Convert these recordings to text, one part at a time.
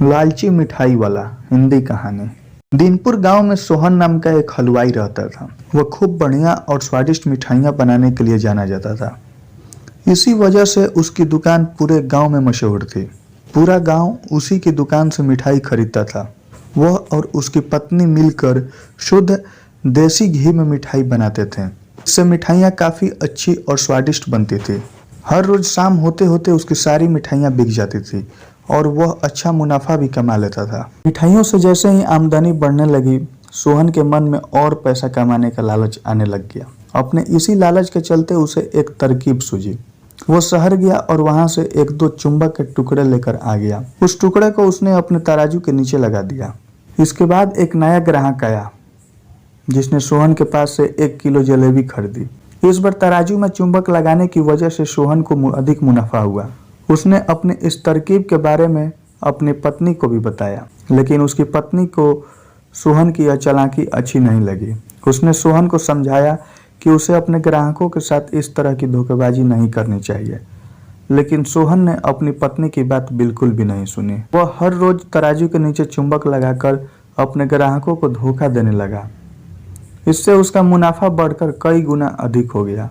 लालची मिठाई वाला हिंदी कहानी। दीनपुर गांव में सोहन नाम का एक हलवाई रहता था। वह खूब बढ़िया और स्वादिष्ट मिठाइयाँ बनाने के लिए जाना जाता था। इसी वजह से उसकी दुकान पूरे गांव में मशहूर थी। पूरा गांव उसी की दुकान से मिठाई खरीदता था। वह और उसकी पत्नी मिलकर शुद्ध देसी घी में मिठाई बनाते थे। इससे मिठाइयाँ काफ़ी अच्छी और स्वादिष्ट बनती थी। हर रोज़ शाम होते होते उसकी सारी मिठाइयाँ बिक जाती थी और वह अच्छा मुनाफा भी कमा लेता था। मिठाइयों से जैसे ही आमदनी बढ़ने लगी, सोहन के मन में और पैसा कमाने का लालच आने लग गया। अपने इसी लालच के चलते उसे एक तरकीब सूझी। वो शहर गया और वहां से एक दो चुंबक के टुकड़े लेकर आ गया। उस टुकड़े को उसने अपने तराजू के नीचे लगा दिया। इसके बाद एक नया ग्राहक आया जिसने सोहन के पास से 1 किलो जलेबी खरीदी। इस बार तराजू में चुंबक लगाने की वजह से सोहन को अधिक मुनाफा हुआ। उसने अपने इस तरकीब के बारे में अपनी पत्नी को भी बताया, लेकिन उसकी पत्नी को सोहन की यह चालाकी अच्छी नहीं लगी। उसने सोहन को समझाया कि उसे अपने ग्राहकों के साथ इस तरह की धोखेबाजी नहीं करनी चाहिए, लेकिन सोहन ने अपनी पत्नी की बात बिल्कुल भी नहीं सुनी। वह हर रोज तराजू के नीचे चुंबक लगाकर अपने ग्राहकों को धोखा देने लगा। इससे उसका मुनाफा बढ़कर कई गुना अधिक हो गया।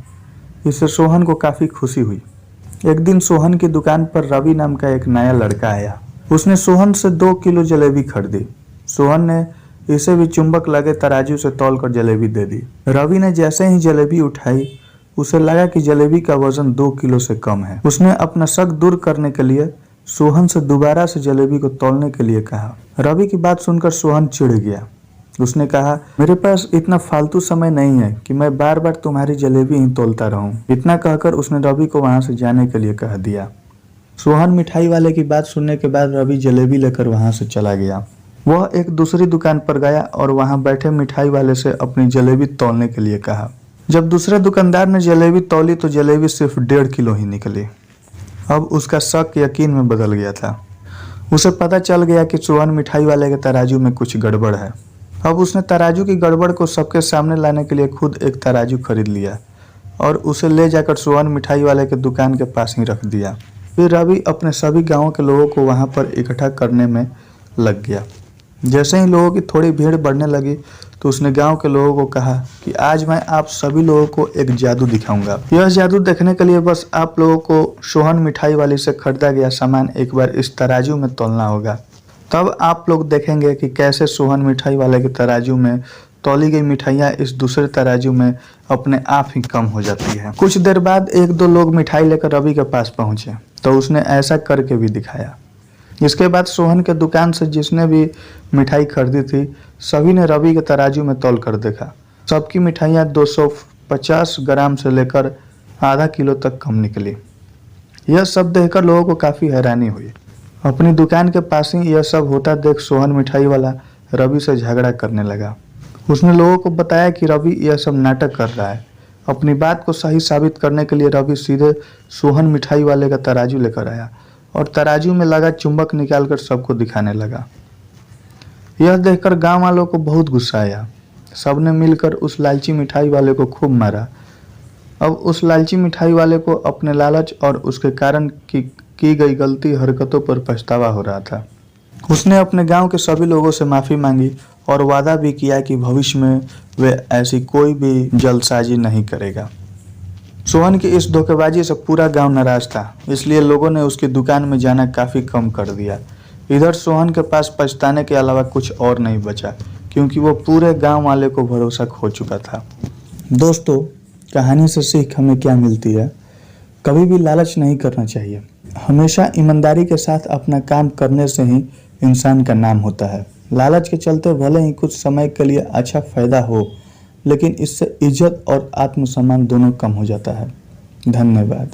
इससे सोहन को काफ़ी खुशी हुई। एक दिन सोहन की दुकान पर रवि नाम का एक नया लड़का आया। उसने सोहन से 2 किलो जलेबी खरीदी। सोहन ने इसे भी चुंबक लगे तराजू से तौलकर जलेबी दे दी। रवि ने जैसे ही जलेबी उठाई, उसे लगा कि जलेबी का वजन 2 किलो से कम है। उसने अपना शक दूर करने के लिए सोहन से दोबारा से जलेबी को तौलने के लिए कहा। रवि की बात सुनकर सोहन चिढ़ गया। उसने कहा, मेरे पास इतना फालतू समय नहीं है कि मैं बार बार तुम्हारी जलेबी ही तोलता रहूं। इतना कहकर उसने रवि को वहां से जाने के लिए कह दिया। सोहन मिठाई वाले की बात सुनने के बाद रवि जलेबी लेकर वहां से चला गया। वह एक दूसरी दुकान पर गया और वहां बैठे मिठाई वाले से अपनी जलेबी तौलने के लिए कहा। जब दूसरे दुकानदार ने जलेबी तौली तो जलेबी सिर्फ 1.5 किलो ही निकली। अब उसका शक यकीन में बदल गया था। उसे पता चल गया कि सोहन मिठाई वाले के तराजू में कुछ गड़बड़ है। अब उसने तराजू की गड़बड़ को सबके सामने लाने के लिए खुद एक तराजू खरीद लिया और उसे ले जाकर सोहन मिठाई वाले के दुकान के पास ही रख दिया। फिर रवि अपने सभी गांव के लोगों को वहां पर इकट्ठा करने में लग गया। जैसे ही लोगों की थोड़ी भीड़ बढ़ने लगी तो उसने गांव के लोगों को कहा कि आज मैं आप सभी लोगों को एक जादू दिखाऊंगा। यह जादू देखने के लिए बस आप लोगों को सोहन मिठाई वाली से खरीदा गया सामान एक बार इस तराजू में तौलना होगा। तब आप लोग देखेंगे कि कैसे सोहन मिठाई वाले के तराजू में तौली गई मिठाइयाँ इस दूसरे तराजू में अपने आप ही कम हो जाती है। कुछ देर बाद 1-2 लोग मिठाई लेकर रवि के पास पहुंचे तो उसने ऐसा करके भी दिखाया। इसके बाद सोहन के दुकान से जिसने भी मिठाई खरीदी थी, सभी ने रवि के तराजू में तौल कर देखा। सबकी मिठाइयाँ 250 ग्राम से लेकर आधा किलो तक कम निकली। यह सब देखकर लोगों को काफ़ी हैरानी हुई। अपनी दुकान के पास ही यह सब होता देख सोहन मिठाई वाला रवि से झगड़ा करने लगा। उसने लोगों को बताया कि रवि यह सब नाटक कर रहा है। अपनी बात को सही साबित करने के लिए रवि सीधे सोहन मिठाई वाले का तराजू लेकर आया और तराजू में लगा चुंबक निकालकर सबको दिखाने लगा। यह देखकर गांव वालों को बहुत गुस्सा आया। सबने मिलकर उस लालची मिठाई वाले को खूब मारा। अब उस लालची मिठाई वाले को अपने लालच और उसके कारण की गई गलती हरकतों पर पछतावा हो रहा था। उसने अपने गांव के सभी लोगों से माफ़ी मांगी और वादा भी किया कि भविष्य में वे ऐसी कोई भी जल्दसाजी नहीं करेगा। सोहन की इस धोखेबाजी से पूरा गांव नाराज था, इसलिए लोगों ने उसकी दुकान में जाना काफ़ी कम कर दिया। इधर सोहन के पास पछताने के अलावा कुछ और नहीं बचा, क्योंकि वो पूरे गांव वाले को भरोसा खो चुका था। दोस्तों, कहानी से सीख हमें क्या मिलती है? कभी भी लालच नहीं करना चाहिए। हमेशा ईमानदारी के साथ अपना काम करने से ही इंसान का नाम होता है। लालच के चलते भले ही कुछ समय के लिए अच्छा फायदा हो, लेकिन इससे इज्जत और आत्मसम्मान दोनों कम हो जाता है। धन्यवाद।